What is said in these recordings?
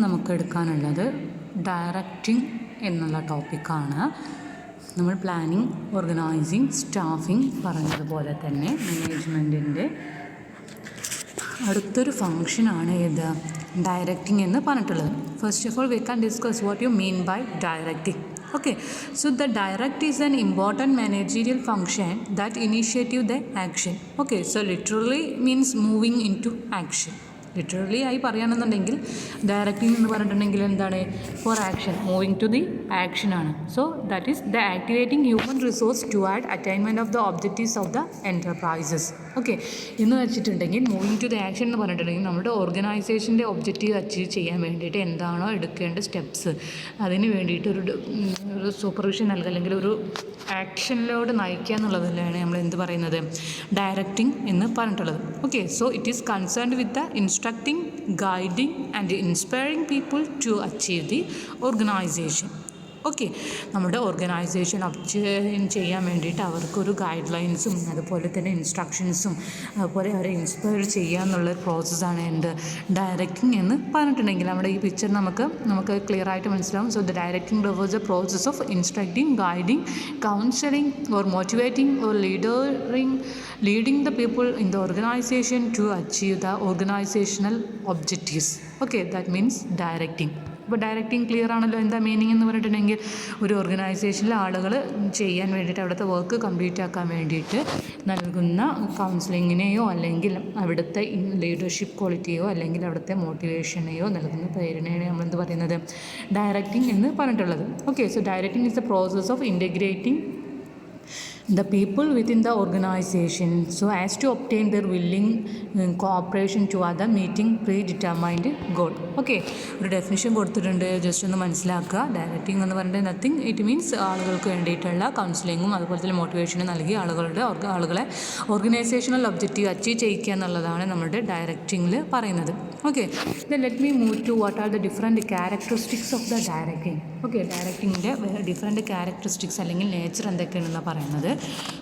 നമുക്ക് എടുക്കാനുള്ളത് ഡയറക്റ്റിംഗ് എന്നുള്ള ടോപ്പിക്കാണ്. നമ്മൾ പ്ലാനിങ്, ഓർഗനൈസിങ്, സ്റ്റാഫിംഗ് പറഞ്ഞതുപോലെ തന്നെ മാനേജ്മെൻറ്റിൻ്റെ അടുത്തൊരു ഫങ്ഷനാണ് ഏത് ഡയറക്റ്റിംഗ് എന്ന് പറഞ്ഞിട്ടുള്ളത്. First of all we can discuss what you mean by directing. Okay, so the direct is an important managerial function that initiates the action. Okay, so literally means moving into action. Literally ആയി പറയുകയാണെന്നുണ്ടെങ്കിൽ directing എന്ന് പറഞ്ഞിട്ടുണ്ടെങ്കിൽ എന്താണ്? For action, moving to the action ആണ്. So that is the activating human resource to add attainment of the objectives of the enterprises. Okay, എന്ന് വെച്ചിട്ടുണ്ടെങ്കിൽ moving to the action എന്ന് പറഞ്ഞിട്ടുണ്ടെങ്കിൽ നമ്മുടെ ഓർഗനൈസേഷൻ്റെ ഒബ്ജക്റ്റീവ് അച്ചീവ് ചെയ്യാൻ വേണ്ടിയിട്ട് എന്താണോ എടുക്കേണ്ട സ്റ്റെപ്സ് അതിന് വേണ്ടിയിട്ട് ഒരു സൂപ്പർവിഷൻ നൽകുക, അല്ലെങ്കിൽ ഒരു ആക്ഷനിലോട്ട് നയിക്കുക എന്നുള്ളതിലാണ് നമ്മൾ എന്ത് പറയുന്നത്? ഡയറക്റ്റിംഗ് എന്ന് പറഞ്ഞിട്ടുള്ളത്. Okay, so it is concerned with the instructing, guiding and inspiring people to achieve the organization. Okay, നമ്മുടെ ഓർഗനൈസേഷൻ ചെയ്യാൻ വേണ്ടിയിട്ട് അവർക്കൊരു ഗൈഡ് ലൈൻസും അതുപോലെ തന്നെ ഇൻസ്ട്രക്ഷൻസും അതുപോലെ അവരെ ഇൻസ്പയർ ചെയ്യുക എന്നുള്ള പ്രോസസ്സാണ് എന്ത് ഡയറക്റ്റിംഗ് എന്ന് പറഞ്ഞിട്ടുണ്ടെങ്കിൽ നമ്മുടെ ഈ പിക്ചർ നമുക്ക് ക്ലിയർ ആയിട്ട് മനസ്സിലാവും. So the directing reverse the process of instructing, guiding, counselling or motivating or leading the people in the organization to achieve the organizational objectives. Okay, that means directing. ഇപ്പോൾ directing clear ആണല്ലോ. എന്താ meaning എന്ന് പറഞ്ഞിട്ടുണ്ടെങ്കിൽ ഒരു ഓർഗനൈസേഷനിലെ ആളുകൾ ചെയ്യാൻ വേണ്ടിയിട്ട് അവിടുത്തെ വർക്ക് കംപ്ലീറ്റ് ആക്കാൻ വേണ്ടിയിട്ട് നൽകുന്ന കൗൺസിലിങ്ങിനെയോ അല്ലെങ്കിൽ അവിടുത്തെ ലീഡർഷിപ്പ് ക്വാളിറ്റിയോ അല്ലെങ്കിൽ അവിടുത്തെ മോട്ടിവേഷനെയോ നൽകുന്ന പ്രേരണയാണ് നമ്മൾ എന്ത് പറയുന്നത്? ഡയറക്റ്റിംഗ് എന്ന് പറഞ്ഞിട്ടുള്ളത്. Okay, so directing is the process of integrating the people within the organization so as to obtain their willing cooperation to other meeting predetermined goal. Okay, ഒരു ഡെഫിനിഷൻ കൊടുത്തിട്ടുണ്ട്, ജസ്റ്റ് ഒന്ന് മനസ്സിലാക്കുക. ഡയറക്റ്റിംഗ് എന്ന് പറഞ്ഞിട്ട് നത്തിങ്, ഇറ്റ് മീൻസ് ആളുകൾക്ക് വേണ്ടിയിട്ടുള്ള കൗൺസിലിങ്ങും അതുപോലെ തന്നെ മോട്ടിവേഷനും നൽകി ആളുകളെ ഓർഗനൈസേഷണൽ ഒബ്ജക്റ്റീവ് അച്ചീവ് ചെയ്യിക്കുക എന്നുള്ളതാണ് നമ്മുടെ ഡയറക്റ്റിംഗിൽ പറയുന്നത്. Okay, then let me move to what are the different characteristics of the directing. Okay, ഡയറക്റ്റിങ്ങിൻ്റെ ഡിഫറെൻറ്റ് ക്യാരക്ടറിസ്റ്റിക്സ് അല്ലെങ്കിൽ നേച്ചർ എന്തൊക്കെയാണെന്ന് പറയുന്നത്.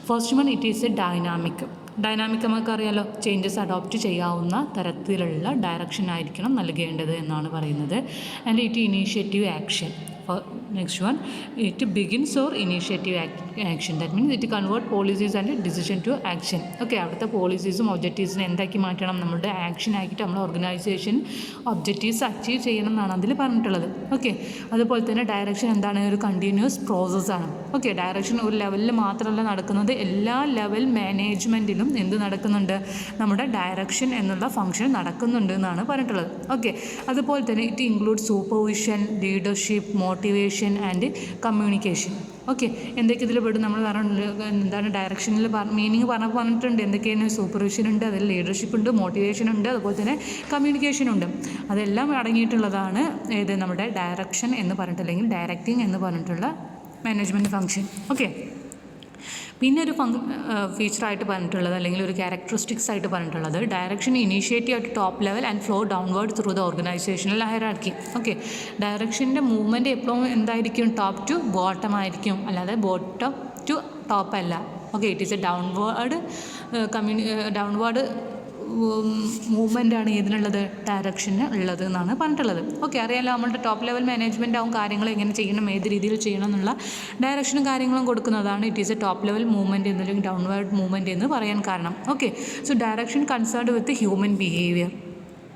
First one, it is a dynamic നമുക്കറിയാലോ, ചേഞ്ചസ് അഡോപ്റ്റ് ചെയ്യാവുന്ന തരത്തിലുള്ള ഡയറക്ഷൻ ആയിരിക്കണം നൽകേണ്ടത് എന്നാണ് പറയുന്നത്. And it initiative action. Next one, it begins or initiative action. That means it convert policies and decision to action. Okay, അവിടുത്തെ പോളിസീസും ഒബ്ജക്റ്റീവ്സിനെ എന്താക്കി മാറ്റണം? നമ്മുടെ ആക്ഷൻ ആക്കിയിട്ട് നമ്മൾ ഓർഗനൈസേഷൻ ഒബ്ജക്റ്റീവ്സ് അച്ചീവ് ചെയ്യണം എന്നാണ് അതിൽ പറഞ്ഞിട്ടുള്ളത്. ഓക്കെ, അതുപോലെ തന്നെ ഡയറക്ഷൻ എന്താണ്? ഒരു കണ്ടിന്യൂസ് പ്രോസസ്സാണ്. ഓക്കെ, ഡയറക്ഷൻ ഒരു ലെവലിൽ മാത്രമല്ല നടക്കുന്നത്, എല്ലാ ലെവൽ മാനേജ്മെൻറ്റിലും എന്ത് നടക്കുന്നുണ്ട്? നമ്മുടെ ഡയറക്ഷൻ എന്നുള്ള ഫംഗ്ഷൻ നടക്കുന്നുണ്ട് എന്നാണ് പറഞ്ഞിട്ടുള്ളത്. ഓക്കെ, അതുപോലെ തന്നെ it include supervision, leadership, motivation and communication. Okay, എന്തൊക്കെ ഇതിൽ പെടും? നമ്മൾ എന്താണ് ഡയറക്ഷനിൽ മീനിങ് പറഞ്ഞിട്ടുണ്ട്. എന്തൊക്കെയാണ്? സൂപ്പർവിഷൻ ഉണ്ട്, അതിൽ ലീഡർഷിപ്പ് ഉണ്ട്, മോട്ടിവേഷൻ ഉണ്ട്, അതുപോലെ തന്നെ കമ്മ്യൂണിക്കേഷൻ ഉണ്ട്. അതെല്ലാം അടങ്ങിയിട്ടുള്ളതാണ് ഏത് നമ്മുടെ ഡയറക്ഷൻ എന്ന് പറഞ്ഞിട്ട് അല്ലെങ്കിൽ ഡയറക്റ്റിംഗ് എന്ന് പറഞ്ഞിട്ടുള്ള മാനേജ്മെൻറ്റ് ഫംഗ്ഷൻ. ഓക്കെ, പിന്നെ ഒരു ഫീച്ചറായിട്ട് പറഞ്ഞിട്ടുള്ളത് അല്ലെങ്കിൽ ഒരു ക്യാരക്ടറിസ്റ്റിക്സ് ആയിട്ട് പറഞ്ഞിട്ടുള്ളത് direction initiative at top level and flow downward through the organisational hierarchy. Okay, ഡയറക്ഷൻ്റെ മൂവ്മെൻറ്റ് എപ്പോഴും എന്തായിരിക്കും? ടോപ്പ് ടു ബോട്ടം ആയിരിക്കും, അല്ലാതെ ബോട്ടം ടു ടോപ്പ് അല്ല. Okay, it is a downward movement ആണ് ഇതിനുള്ളത്, ഡയറക്ഷന് ഉള്ളത് എന്നാണ് പറഞ്ഞിട്ടുള്ളത്. ഓക്കെ, അറിയാമല്ലോ, നമ്മളുടെ ടോപ്പ് ലെവൽ മാനേജ്മെൻ്റ് ആവും കാര്യങ്ങൾ എങ്ങനെ ചെയ്യണം, ഏത് രീതിയിൽ ചെയ്യണം എന്നുള്ള ഡയറക്ഷനും കാര്യങ്ങളും കൊടുക്കുന്നതാണ്. It is a top level movement എന്നല്ലെങ്കിൽ ഡൗൺവേർഡ് മൂവ്മെൻറ്റ് എന്ന് പറയാൻ കാരണം. Okay, so direction concerned with human behaviour.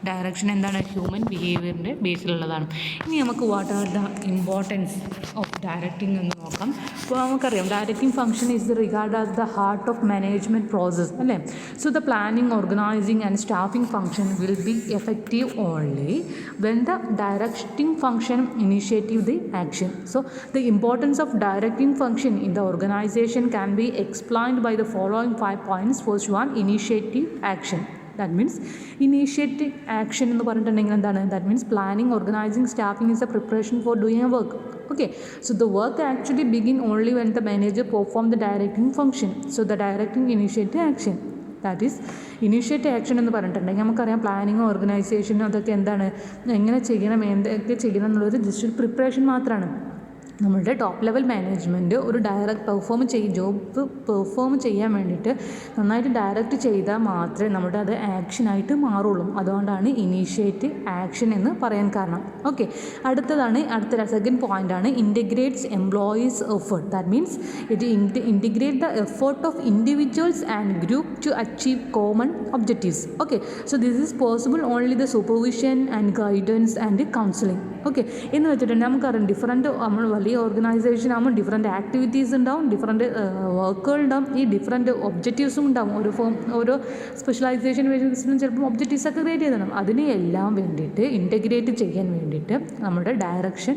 Direction എന്താണ്? ഹ്യൂമൻ ബിഹേവിയറിൻ്റെ ബേസിലുള്ളതാണ്. ഇനി നമുക്ക് what are the importance of directing എന്ന് നോക്കാം. അപ്പോൾ നമുക്കറിയാം directing function is regard as the heart of management process അല്ലേ. So the planning, organising and staffing function will be effective only when the directing function initiative the action. So the importance of directing function in the organisation can be explained by the following 5 points. First one, initiative action. That means initiative action എന്ന് പറഞ്ഞിട്ടുണ്ടെങ്കിൽ എന്താണ്? That means planning, organising, staffing is a preparation for doing a work. Okay, so the work actually begin only when the manager perform the directing function. So the directing initiative action, that is initiative action എന്ന് പറഞ്ഞിട്ടുണ്ടെങ്കിൽ നമുക്കറിയാം planning, ഓർഗനൈസേഷനും അതൊക്കെ എന്താണ്, എങ്ങനെ ചെയ്യണം, എന്തൊക്കെ ചെയ്യണം എന്നുള്ളൊരു ജസ്റ്റ് പ്രിപ്പറേഷൻ മാത്രമാണ്. നമ്മളുടെ ടോപ്പ് ലെവൽ മാനേജ്മെൻറ്റ് ഒരു ജോബ് പെർഫോം ചെയ്യാൻ വേണ്ടിയിട്ട് നന്നായിട്ട് ഡയറക്റ്റ് ചെയ്താൽ മാത്രമേ നമ്മുടെ അത് ആക്ഷനായിട്ട് മാറുള്ളൂ. അതുകൊണ്ടാണ് ഇനീഷ്യേറ്റ് ആക്ഷൻ എന്ന് പറയാൻ കാരണം. ഓക്കെ, അടുത്ത സെക്കൻഡ് പോയിൻ്റാണ് integrates employees effort. That means it integrate the effort of individuals and group to achieve common objectives. Okay, so this is possible only the supervision and guidance and counselling. Okay, എന്ന് വെച്ചിട്ടുണ്ടെങ്കിൽ നമുക്കറിയാം different നമ്മൾ വലിയ organisation ആകുമ്പോൾ different activities ഉണ്ടാവും, different വർക്കുകൾ ഉണ്ടാവും, ഈ ഡിഫറൻറ്റ് ഒബ്ജക്റ്റീവ്സും ഉണ്ടാവും. ഓരോ സ്പെഷ്യലൈസേഷൻ ബേസിലും ചിലപ്പോൾ ഒബ്ജക്റ്റീവ്സ് ഒക്കെ ക്രിയേറ്റ് ചെയ്തിട്ടുണ്ടാവും. അതിനെല്ലാം വേണ്ടിയിട്ട് ഇൻറ്റഗ്രേറ്റ് ചെയ്യാൻ വേണ്ടിയിട്ട് നമ്മുടെ ഡയറക്ഷൻ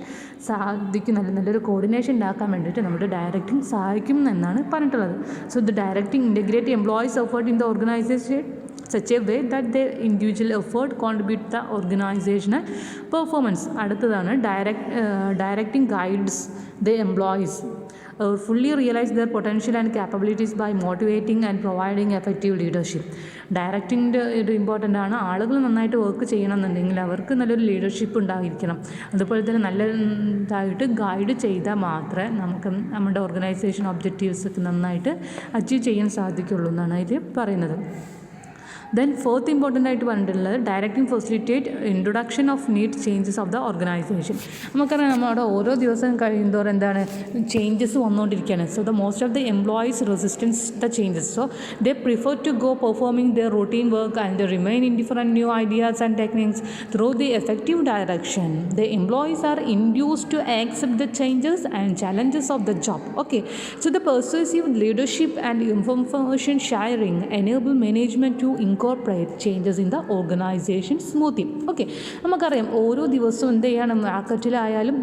സാധിക്കും. നല്ലൊരു കോർഡിനേഷൻ ഉണ്ടാക്കാൻ വേണ്ടിയിട്ട് നമ്മുടെ ഡയറക്റ്റിംഗ് സഹായിക്കും എന്നാണ് പറഞ്ഞിട്ടുള്ളത്. So the directing integrate employees effort in the organisation such a way that their individual effort contribute the organizational performance. അടുത്തതാണ് directing guides the employees fully realize their potential and capabilities by motivating and providing effective leadership. ഡയറക്റ്റിങ്ങിൻ്റെ ഒരു important ആണ്. ആളുകൾ നന്നായിട്ട് work ചെയ്യണമെന്നുണ്ടെങ്കിൽ അവർക്ക് നല്ലൊരു leadership ഉണ്ടായിരിക്കണം. അതുപോലെ തന്നെ നല്ലതായിട്ട് ഗൈഡ് ചെയ്താൽ മാത്രമേ നമുക്ക് നമ്മുടെ ഓർഗനൈസേഷൻ ഒബ്ജക്റ്റീവ്സ് നന്നായിട്ട് അച്ചീവ് ചെയ്യാൻ സാധിക്കുള്ളൂ എന്നാണ് ഇതിൽ പറയുന്നത്. ദെൻ ഫോർത്ത് ഇമ്പോർട്ടൻ്റ് ആയിട്ട് പറഞ്ഞിട്ടുള്ളത് directing facilitate introduction of need changes of the organisation. നമുക്കറിയാം നമ്മുടെ ഓരോ ദിവസം കഴിയുന്നതോറും എന്താണ് ചേഞ്ചസ് വന്നുകൊണ്ടിരിക്കുകയാണ്. So the most of the employees resistance the changes. So they prefer to go performing their routine work and remain in different new ideas and techniques through the effective direction. The employees are induced to accept the changes and challenges of the job. Okay, so the persuasive leadership and information sharing enable management to incorporate changes in the organisation smoothly. Okay, നമുക്കറിയാം ഓരോ ദിവസവും എന്ത് ചെയ്യണം, മാർക്കറ്റിലായാലും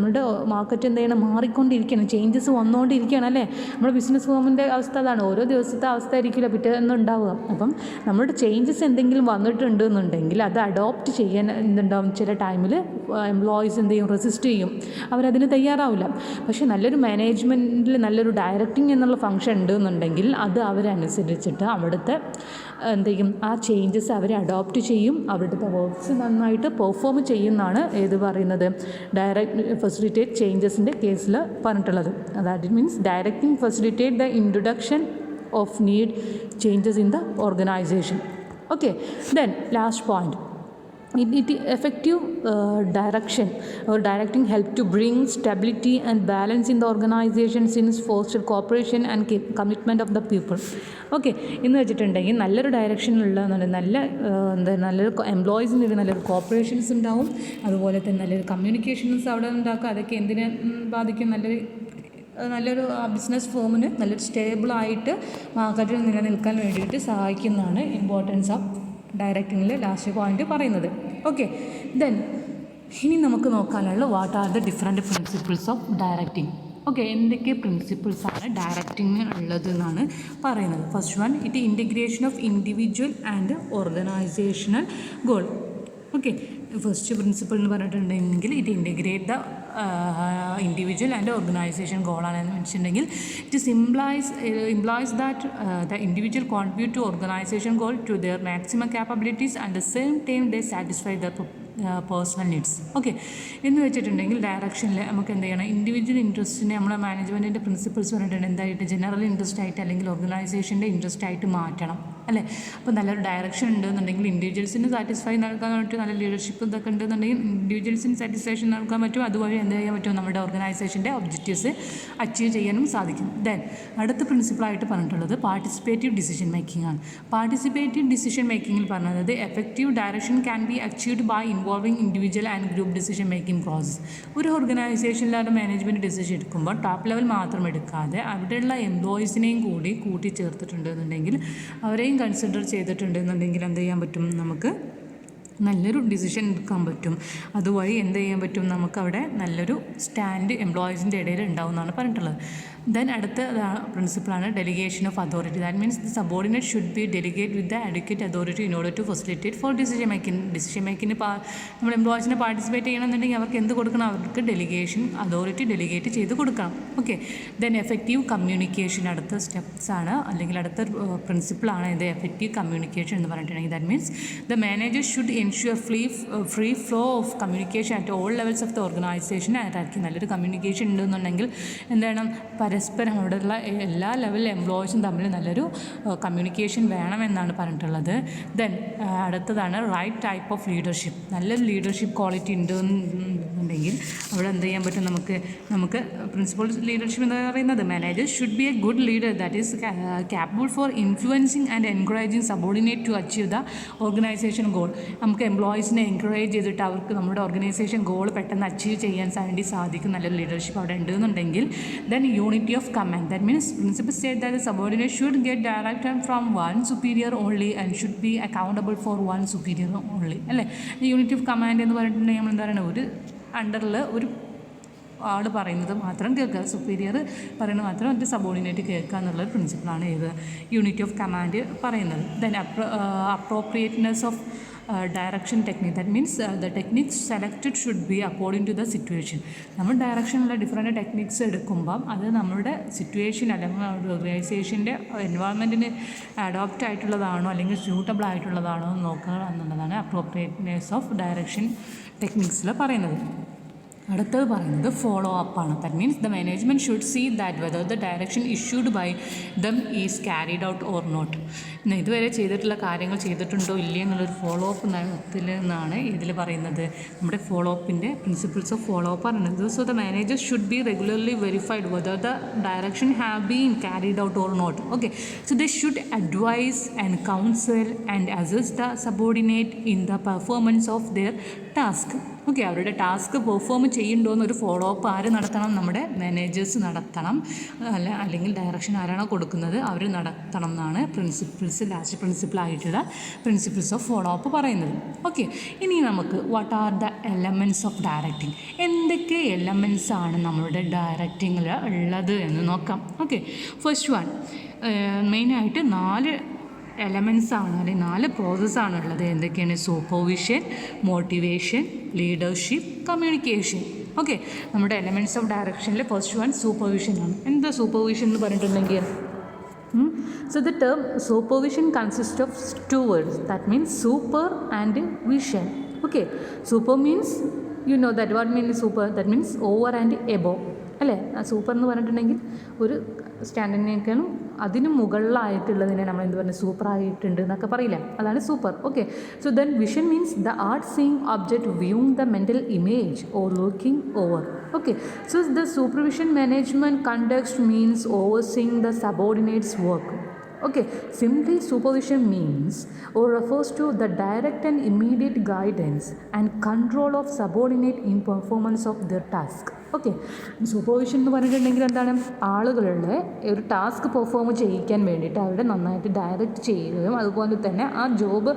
നമ്മുടെ market എന്ത് ചെയ്യണം, മാറിക്കൊണ്ടിരിക്കണം, changes വന്നുകൊണ്ടിരിക്കുകയാണ് അല്ലേ. നമ്മുടെ ബിസിനസ് ഫോമിൻ്റെ അവസ്ഥ അതാണ്. ഓരോ ദിവസത്തെ അവസ്ഥ ആയിരിക്കില്ല പിറ്റേന്ന് ഉണ്ടാവുക. അപ്പം നമ്മുടെ ചേഞ്ചസ് എന്തെങ്കിലും വന്നിട്ടുണ്ട് എന്നുണ്ടെങ്കിൽ അത് അഡോപ്റ്റ് ചെയ്യാൻ എന്തുണ്ടാവും, ചില ടൈമിൽ എംപ്ലോയീസ് എന്ത് ചെയ്യും, റെസിസ്റ്റ് ചെയ്യും, അവരതിന് തയ്യാറാവില്ല. പക്ഷേ നല്ലൊരു മാനേജ്മെൻറ്റിൽ നല്ലൊരു ഡയറക്റ്റിംഗ് എന്നുള്ള ഫംഗ്ഷൻ ഉണ്ട് എന്നുണ്ടെങ്കിൽ അത് അവരനുസരിച്ചിട്ട് അവിടുത്തെ എന്ത് ചെയ്യും, ആ ചേഞ്ചസ് അവർ അഡോപ്റ്റ് ചെയ്യും, അവരുടെ വർക്ക്സ് നന്നായിട്ട് പെർഫോം ചെയ്യുന്നതാണ് ഏത് പറയുന്നത്, ഡയറക്റ്റ് ഫെസിലിറ്റേറ്റ് ചേഞ്ചസിൻ്റെ കേസിൽ പറഞ്ഞിട്ടുള്ളത്. That means directing facilitate the introduction of need changes in the organisation. Okay, then last point. Effective direction or directing help to bring stability and balance in the organization since foster cooperation and commitment of the people. Okay, എന്ന് വെച്ചിട്ടുണ്ടെങ്കിൽ നല്ലൊരു ഡയറക്ഷനിലുള്ള നല്ലൊരു എംപ്ലോയീസിന് നല്ലൊരു cooperations ഉണ്ടാവും, അതുപോലെ തന്നെ നല്ലൊരു communications അവിടെ ഉണ്ടാക്കുക. അതൊക്കെ എന്തിനെ ബാധിക്കും, നല്ലൊരു ബിസിനസ് ഫോമിന് നല്ലൊരു സ്റ്റേബിളായിട്ട് മാർക്കറ്റിൽ നിലനിൽക്കാൻ വേണ്ടിയിട്ട് സഹായിക്കുന്നതാണ് ഇമ്പോർട്ടൻസ് ഓഫ് ഡയറക്റ്റിങ്ങിൽ ലാസ്റ്റ് പോയിന്റ് പറയുന്നത്. ഓക്കെ, ദെൻ ഇനി നമുക്ക് നോക്കാനുള്ള what are the different principles of directing. Okay, എന്തൊക്കെ പ്രിൻസിപ്പിൾസാണ് ഡയറക്റ്റിംഗ് ഉള്ളത് എന്നാണ് പറയുന്നത്. First one, it integration of individual and organisational goal. Okay, first principle എന്ന് പറഞ്ഞിട്ടുണ്ടെങ്കിൽ it integrate the individual and organisation ഗോളാണെന്ന് വെച്ചിട്ടുണ്ടെങ്കിൽ it implies that the individual contribute to organisation goal to their maximum capabilities and the same time they satisfy the personal needs. Okay, എന്ന് വെച്ചിട്ടുണ്ടെങ്കിൽ ഡയറക്ഷനിൽ നമുക്ക് എന്ത് ചെയ്യണം, ഇൻഡിവിജ്വൽ ഇൻട്രസ്റ്റിനെ നമ്മളെ മാനേജ്മെൻറ്റിൻ്റെ പ്രിൻസിപ്പിൾസ് പറഞ്ഞിട്ടുണ്ട് എന്തായിട്ട്, ജനറൽ ഇൻട്രസ്റ്റ് ആയിട്ട് അല്ലെങ്കിൽ ഓർഗനൈസേഷൻ്റെ ഇൻട്രസ്റ്റ് ആയിട്ട് മാറ്റണം അല്ലേ. അപ്പോൾ നല്ലൊരു ഡയറക്ഷൻ ഉണ്ടെന്നുണ്ടെങ്കിൽ ഇൻഡിവിജ്വൽസിന് സാറ്റിസ്ഫൈ നൽകാൻ പറ്റും, നല്ല ലീഡർഷിപ്പ് ഇതൊക്കെ ഉണ്ടെന്നുണ്ടെങ്കിൽ ഇൻഡിവിജ്വൽസിന് സാറ്റിസ്ഫാക്ഷൻ നൽകാൻ പറ്റും, അതുവഴി എന്ത് ചെയ്യാൻ പറ്റും, നമ്മുടെ ഓർഗനൈസേഷൻ്റെ ഒബ്ജക്റ്റീവ്സ് അച്ചീവ് ചെയ്യാനും സാധിക്കും. ദെൻ അടുത്ത പ്രിൻസിപ്പിളായിട്ട് പറഞ്ഞിട്ടുള്ളത് പാർട്ടിസിപ്പേറ്റീവ് ഡിസിഷൻ മേക്കിംഗ് ആണ്. പാർട്ടിസിപ്പേറ്റീവ് ഡിസിഷൻ മേക്കിങ്ങിൽ പറഞ്ഞത് effective direction can be achieved by involving individual and group decision making process. ഒരു ഓർഗനൈസേഷനിലാണ് മാനേജ്മെൻറ്റ് ഡിസിഷൻ എടുക്കുമ്പോൾ ടോപ്പ് ലെവൽ മാത്രം എടുക്കാതെ അവിടെയുള്ള എംപ്ലോയീസിനെയും കൂടി കൂട്ടിച്ചേർത്തിട്ടുണ്ടെന്നുണ്ടെങ്കിൽ, അവരെയും കൺസിഡർ ചെയ്തിട്ടുണ്ടെന്നുണ്ടെങ്കിൽ എന്ത് ചെയ്യാൻ പറ്റും, നമുക്ക് നല്ലൊരു ഡിസിഷൻ എടുക്കാൻ പറ്റും. അതുവഴി എന്ത് ചെയ്യാൻ പറ്റും, നമുക്കവിടെ നല്ലൊരു സ്റ്റാൻഡ് എംപ്ലോയീസിൻ്റെ ഇടയിൽ ഉണ്ടാവും എന്നാണ് പറഞ്ഞിട്ടുള്ളത്. ദെൻ അടുത്ത പ്രിൻസിപ്പിളാണ് delegation of authority. That means the subordinate should be delegate with the advocate authority in order to facilitate for decision മേക്കിന് നമ്മൾ എംപ്ലോയീസിനെ പാർട്ടിസിപ്പേറ്റ് ചെയ്യണമെന്നുണ്ടെങ്കിൽ അവർക്ക് എന്ത് കൊടുക്കണം? അവർക്ക് ഡെലിഗേഷൻ അതോറിറ്റി ഡെലിഗേറ്റ് ചെയ്ത് കൊടുക്കണം. ഓക്കെ. ദെൻ എഫക്റ്റീവ് കമ്മ്യൂണിക്കേഷൻ അടുത്ത സ്റ്റെപ്സ് ആണ്, അല്ലെങ്കിൽ അടുത്ത പ്രിൻസിപ്പിളാണ് ഇത് എഫക്റ്റീവ് കമ്മ്യൂണിക്കേഷൻ എന്ന് പറഞ്ഞിട്ടുണ്ടെങ്കിൽ. That means the manager should ensure free flow of communication at all levels of the organisation. ആയിരിക്കും നല്ലൊരു കമ്മ്യൂണിക്കേഷൻ ഉണ്ടെന്നുണ്ടെങ്കിൽ എന്താണ്, പരസ്പരം അവിടെയുള്ള എല്ലാ ലെവൽ എംപ്ലോയീസും തമ്മിൽ നല്ലൊരു കമ്മ്യൂണിക്കേഷൻ വേണമെന്നാണ് പറഞ്ഞിട്ടുള്ളത്. ദെൻ അടുത്തതാണ് റൈറ്റ് ടൈപ്പ് ഓഫ് ലീഡർഷിപ്പ്. നല്ലൊരു ലീഡർഷിപ്പ് ക്വാളിറ്റി ഉണ്ടെന്നുണ്ടെങ്കിൽ അവിടെ എന്ത് ചെയ്യാൻ പറ്റും? നമുക്ക് പ്രിൻസിപ്പൽ ലീഡർഷിപ്പ് എന്ന് പറയുന്നത് managers should be A good leader that is capable for influencing and encouraging subordinate to achieve the organization goal. നമുക്ക് എംപ്ലോയീസിനെ എൻകറേജ് ചെയ്തിട്ട് അവർക്ക് നമ്മുടെ ഓർഗനൈസേഷൻ ഗോൾ പെട്ടെന്ന് അച്ചീവ് ചെയ്യാൻ വേണ്ടി സാധിക്കും നല്ലൊരു ലീഡർഷിപ്പ് അവിടെ ഉണ്ടെന്നുണ്ടെങ്കിൽ. Then unity of command. That means principal state that subordinate should get direct from one superior only and should be accountable four one superior only. അല്ലേ? യൂണിറ്റി ഓഫ് കമാൻഡ് എന്ന് പറഞ്ഞിട്ടുണ്ടെങ്കിൽ നമ്മൾ എന്താ പറയുക, ഒരു അണ്ടറിൽ ഒരു ആൾ പറയുന്നത് മാത്രം കേൾക്കുക, സുപ്പീരിയർ പറയുന്നത് മാത്രം ഒരു സബോർഡിനേറ്റ് കേൾക്കുക എന്നുള്ളൊരു പ്രിൻസിപ്പിളാണ് ഇത് യൂണിറ്റി ഓഫ് കമാൻഡ് പറയുന്നത്. Then appropriateness of direction technique. That means the techniques selected should be according to the situation. നമ്മൾ ഡയറക്ഷനുള്ള ഡിഫറെൻറ്റ് ടെക്നിക്സ് എടുക്കുമ്പം അത് നമ്മുടെ സിറ്റുവേഷൻ അല്ലെങ്കിൽ ഓർഗനൈസേഷൻ്റെ എൻവയോൺമെൻറ്റിന് അഡോപ്റ്റ് ആയിട്ടുള്ളതാണോ അല്ലെങ്കിൽ സ്യൂട്ടബിൾ ആയിട്ടുള്ളതാണോ എന്ന് നോക്കുക എന്നുള്ളതാണ് അപ്രോപ്രിയേറ്റ്നെസ് ഓഫ് ഡയറക്ഷൻ ടെക്നിക്സിൽ പറയുന്നത്. അടുത്തത് പറയുന്നത് ഫോളോ അപ്പാണ്. That means the management should see that whether the direction issued by them is carried out or not. ഇതുവരെ ചെയ്തിട്ടുള്ള കാര്യങ്ങൾ ചെയ്തിട്ടുണ്ടോ ഇല്ലേ എന്നുള്ളൊരു ഫോളോ അപ്പ് നടത്തിൽ നിന്നാണ് ഇതിൽ പറയുന്നത്. നമ്മുടെ ഫോളോ അപ്പിൻ്റെ പ്രിൻസിപ്പിൾസ് ഓഫ് ഫോളോ അപ്പ് പറയുന്നത്. So the manager should be regularly verified whether the direction have been carried out or not. Okay. So they should advise and counsel and assist the subordinate in the performance of their task. Okay. അവരുടെ task perform ചെയ്യുന്നുണ്ടോ എന്നൊരു follow up ആര് നടത്തണം? നമ്മുടെ managers നടത്തണം. അല്ലെങ്കിൽ direction ആരാണോ കൊടുക്കുന്നത് അവർ നടത്തണം എന്നാണ് ലാസ്റ്റ് പ്രിൻസിപ്പിളായിട്ടുള്ള പ്രിൻസിപ്പിൾസ് ഓഫ് ഫോളോ അപ്പ് പറയുന്നത്. ഓക്കെ. ഇനി നമുക്ക് what are the elements of directing, എന്തൊക്കെ എലമെൻറ്റ്സ് ആണ് നമ്മളുടെ ഡയറക്റ്റിങ്ങിൽ ഉള്ളത് എന്ന് നോക്കാം. ഓക്കെ. ഫസ്റ്റ് വൺ, മെയിനായിട്ട് 4 എലമെൻറ്റ്സ് ആണ് അല്ലെങ്കിൽ 4 പ്രോസസ്സാണ് ഉള്ളത്. എന്തൊക്കെയാണ്? Supervision, motivation, leadership, communication. Okay. നമ്മുടെ എലമെൻറ്റ്സ് ഓഫ് ഡയറക്ഷനിൽ ഫസ്റ്റ് വൺ സൂപ്പർവിഷൻ ആണ്. എന്താ സൂപ്പർവിഷൻ എന്ന് പറഞ്ഞിട്ടുണ്ടെങ്കിൽ, so the term supervision consists of 2 words. That means super and vision. Okay. Super means, you know that what means super? That means over and above. അല്ലേ? Super എന്ന് പറഞ്ഞിട്ടുണ്ടെങ്കിൽ ഒരു സ്റ്റാൻഡേർഡിനേക്കാളും അതിന് മുകളിലായിട്ടുള്ളതിനെ നമ്മൾ എന്ത് പറയുന്നത്, സൂപ്പറായിട്ടുണ്ട് എന്നൊക്കെ പറയില്ല, അതാണ് super. Okay. So then vision means the art seeing object viewing the mental image or looking over. Okay, so the supervision management context means overseeing the subordinates' work. Okay, simply supervision means or refers to the direct and immediate guidance and control of subordinate in performance of their task. Okay. Supervision എന്ന് പറഞ്ഞിട്ടുണ്ടെങ്കിൽ എന്താണ്, ആളുകളുടെ ഒരു task perform ചെയ്യിക്കാൻ വേണ്ടിയിട്ട് അവരെ നന്നായിട്ട് direct ചെയ്യുകയും അതുപോലെ തന്നെ ആ ജോബ്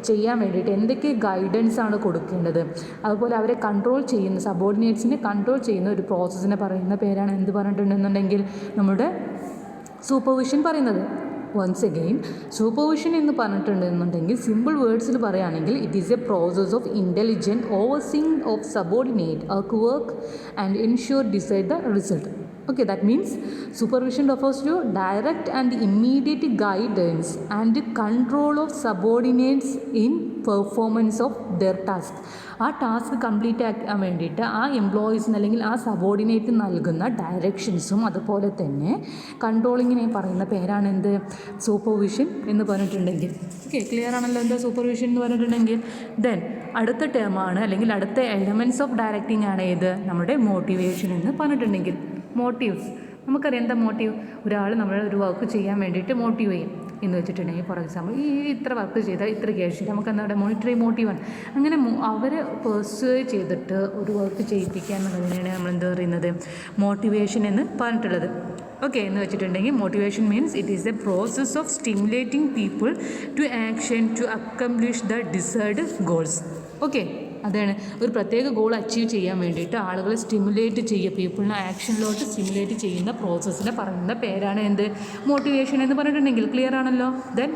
ചെയ്യാൻ വേണ്ടിയിട്ട് എന്തൊക്കെ ഗൈഡൻസ് ആണ് കൊടുക്കേണ്ടത്, അതുപോലെ അവരെ കൺട്രോൾ ചെയ്യുന്ന സബോർഡിനേറ്റ്സിനെ കൺട്രോൾ ചെയ്യുന്ന ഒരു പ്രോസസ്സിനെ പറയുന്ന പേരാണ് എന്ത് പറഞ്ഞിട്ടുണ്ടെന്നുണ്ടെങ്കിൽ നമ്മുടെ സൂപ്പർവിഷൻ പറയുന്നത്. വൺസ് അഗെയിൻ, സൂപ്പർവിഷൻ എന്ന് പറഞ്ഞിട്ടുണ്ടെന്നുണ്ടെങ്കിൽ സിമ്പിൾ വേർഡ്സിൽ പറയുകയാണെങ്കിൽ it is a process of intelligent overseeing of subordinate work and ensure decide the result. Okay, that means supervision refers to direct and immediate guidance and control of subordinates in performance of their task. ആ task complete ആക്കാൻ വേണ്ടിയിട്ട് ആ എംപ്ലോയീസിന് അല്ലെങ്കിൽ ആ subordinate നൽകുന്ന ഡയറക്ഷൻസും അതുപോലെ തന്നെ കൺട്രോളിങ്ങിനെ പറയുന്ന പേരാണ് എന്ത്, സൂപ്പർവിഷൻ എന്ന് പറഞ്ഞിട്ടുണ്ടെങ്കിൽ. ഓക്കെ, ക്ലിയർ ആണല്ലോ എന്താ സൂപ്പർവിഷൻ എന്ന് പറഞ്ഞിട്ടുണ്ടെങ്കിൽ. ദെൻ അടുത്ത ടേമാണ് അല്ലെങ്കിൽ അടുത്ത എലമെൻറ്റ്സ് ഓഫ് ഡയറക്റ്റിംഗ് ആണ് ഏത്, നമ്മുടെ മോട്ടിവേഷൻ എന്ന് പറഞ്ഞിട്ടുണ്ടെങ്കിൽ. മോട്ടീവ്സ് നമുക്കറിയാം. എന്താ മോട്ടീവ്? ഒരാൾ നമ്മൾ ഒരു വർക്ക് ചെയ്യാൻ വേണ്ടിയിട്ട് മോട്ടീവ് ചെയ്യും എന്ന് വെച്ചിട്ടുണ്ടെങ്കിൽ, ഫോർ എക്സാമ്പിൾ ഇത്ര വർക്ക് ചെയ്താൽ ഇത്ര ക്യാഷ് നമുക്ക് എന്താ പറയുക, മോണിറ്ററി മോട്ടീവാണ്. അങ്ങനെ അവരെ പെർസ്യൂവ് ചെയ്തിട്ട് ഒരു വർക്ക് ചെയ്യിപ്പിക്കുക എന്നുള്ളതിനെയാണ് നമ്മൾ എന്താ പറയുന്നത്, മോട്ടിവേഷൻ എന്ന് പറഞ്ഞിട്ടുള്ളത്. ഓക്കെ, എന്ന് വെച്ചിട്ടുണ്ടെങ്കിൽ motivation means it is a process of stimulating people to action to accomplish the desired goals. Okay, അതാണ് ഒരു പ്രത്യേക ഗോൾ അച്ചീവ് ചെയ്യാൻ വേണ്ടിയിട്ട് ആളുകളെ സ്റ്റിമുലേറ്റ് ചെയ്യുക, പീപ്പിളിനെ ആക്ഷനിലോട്ട് സ്റ്റിമുലേറ്റ് ചെയ്യുന്ന പ്രോസസ്സിനെ പറയുന്ന പേരാണ് എന്ത്, മോട്ടിവേഷൻ എന്ന് പറഞ്ഞിട്ടുണ്ടെങ്കിൽ. ക്ലിയർ ആണല്ലോ. ദെൻ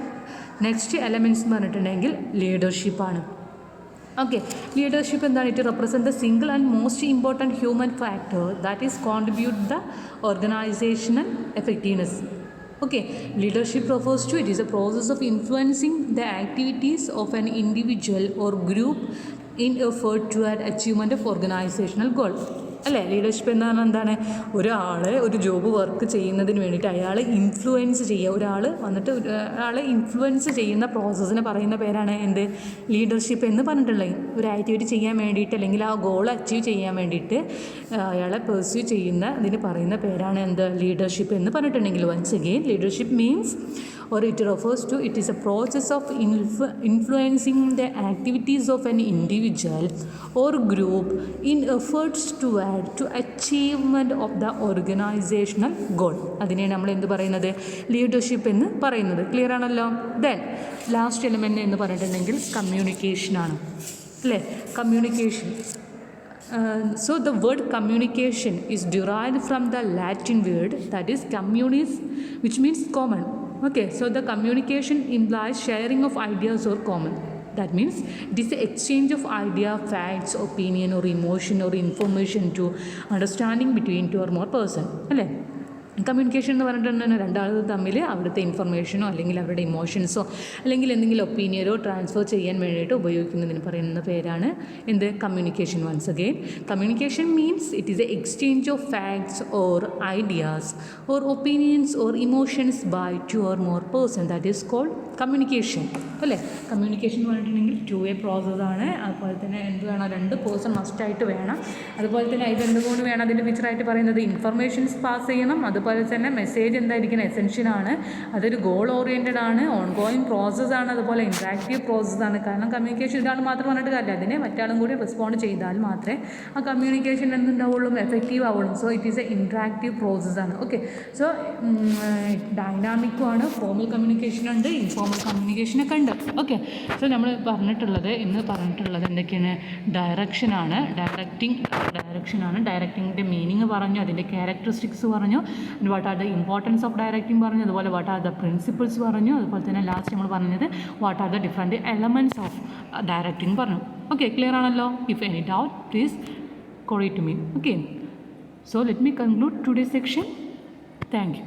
നെക്സ്റ്റ് എലമെൻറ്റ്സ് എന്ന് പറഞ്ഞിട്ടുണ്ടെങ്കിൽ ലീഡർഷിപ്പാണ്. ഓക്കെ, ലീഡർഷിപ്പ് എന്താണ്? It represent the single and most important human factor that is contribute the organisational effectiveness. Okay, leadership refers to, it is a process of influencing the activities of an individual or group in effort toward achievement of organizational goal. അല്ലേ? Leadership എന്താണ്? ഒരാൾ ഒരു job work ചെയ്യുന്നതിന് വേണ്ടിയിട്ട് അയാളെ influence ചെയ്യുക, ഒരാൾ വന്നിട്ട് ഒരാളെ ഇൻഫ്ലുവൻസ് ചെയ്യുന്ന പ്രോസസ്സിനെ പറയുന്ന പേരാണ് എന്ത്, ലീഡർഷിപ്പ് എന്ന് പറഞ്ഞിട്ടുള്ളത്. ഒരു ആക്ടിവിറ്റി ചെയ്യാൻ വേണ്ടിയിട്ട് അല്ലെങ്കിൽ ആ ഗോൾ അച്ചീവ് ചെയ്യാൻ വേണ്ടിയിട്ട് അയാളെ പെർസ്യൂ ചെയ്യുന്ന ഇതിന് പറയുന്ന പേരാണ് എന്ത്, ലീഡർഷിപ്പ് എന്ന് പറഞ്ഞിട്ടുണ്ടെങ്കിൽ. Once again, leadership means or it refers to, it is a process of influencing the activities of an individual or group in efforts to achievement of the organizational goal. അതിനെയാണ് നമ്മൾ എന്ത് പറയുന്നത്, ലീഡർഷിപ്പ് എന്ന് പറയുന്നത്. Clear ആണല്ലോ. Then last element എന്ന് പറഞ്ഞിട്ടുണ്ടെങ്കിൽ കമ്മ്യൂണിക്കേഷനാണ്, അല്ലേ? Communication. So the word communication is derived from the Latin word that is communis, which means common. Okay, so the communication implies sharing of ideas or common. That means it is the exchange of idea, facts, opinion or emotion or information to understanding between two or more person. അല്ലേ? Communication എന്ന് പറഞ്ഞിട്ടുണ്ടെങ്കിൽ രണ്ടാൾ തമ്മിൽ അവിടുത്തെ ഇൻഫർമേഷനോ അല്ലെങ്കിൽ അവരുടെ ഇമോഷൻസോ അല്ലെങ്കിൽ എന്തെങ്കിലും ഒപ്പീനിയനോ ട്രാൻസ്ഫർ ചെയ്യാൻ വേണ്ടിയിട്ട് ഉപയോഗിക്കുന്നതിന് പറയുന്ന പേരാണ് എന്ത്, communication. Once again, communication means it is a exchange of facts or ideas or opinions or emotions by two or more person. That is called communication. അല്ലേ? കമ്മ്യൂണിക്കേഷൻ എന്ന് പറഞ്ഞിട്ടുണ്ടെങ്കിൽ 2-way പ്രോസസ്സാണ്. അതുപോലെ തന്നെ എന്ത് വേണം, 2 പേഴ്സൺ മസ്റ്റായിട്ട് വേണം. അതുപോലെ തന്നെ ഇത് എന്തുകൊണ്ട് വേണം, അതിൻ്റെ ഫീച്ചറായിട്ട് പറയുന്നത് ഇൻഫർമേഷൻസ് പാസ് ചെയ്യണം. അതുപോലെ തന്നെ മെസ്സേജ് എന്തായിരിക്കണം, എസെൻഷ്യലാണ്. അതൊരു ഗോൾ ഓറിയൻറ്റഡ് ആണ്, ഓൺ ഗോയിങ് പ്രോസസ്സാണ്, അതുപോലെ ഇൻട്രാക്റ്റീവ് പ്രോസസ്സാണ്. കാരണം കമ്മ്യൂണിക്കേഷൻ ഇതാൾ മാത്രം പറഞ്ഞിട്ട് കാര്യമില്ല, അതിനെ മറ്റാളും കൂടി റെസ്പോണ്ട് ചെയ്താൽ മാത്രമേ ആ കമ്മ്യൂണിക്കേഷൻ എന്തുണ്ടാവുള്ളൂ, എഫക്റ്റീവ് ആവുള്ളൂ. So it is a interactive പ്രോസസ്സാണ്. ഓക്കെ, സോ ഡൈനാമിക്കുമാണ്. ഫോർമൽ കമ്മ്യൂണിക്കേഷൻ ഉണ്ട്, ഇൻഫോർമൽ കമ്മ്യൂണിക്കേഷനൊക്കെ ഉണ്ട്. ഓക്കെ, സോ നമ്മൾ ഇന്ന് പറഞ്ഞിട്ടുള്ളത് എന്തൊക്കെയാണ്, ഡയറക്ഷനാണ്. ഡയറക്റ്റിങ്ങിൻ്റെ മീനിങ് പറഞ്ഞു, അതിൻ്റെ ക്യാരക്ടറിസ്റ്റിക്സ് പറഞ്ഞു, what are the importance of directing പറഞ്ഞു, അതുപോലെ വാട്ട് ആർ ദ പ്രിൻസിപ്പിൾസ് പറഞ്ഞു, അതുപോലെ തന്നെ ലാസ്റ്റ് നമ്മൾ പറഞ്ഞത് what are the different elements of directing പറഞ്ഞു. ഓക്കെ, ക്ലിയർ ആണല്ലോ. If any doubt please call it to me. Okay, so let me conclude today's section. Thank you.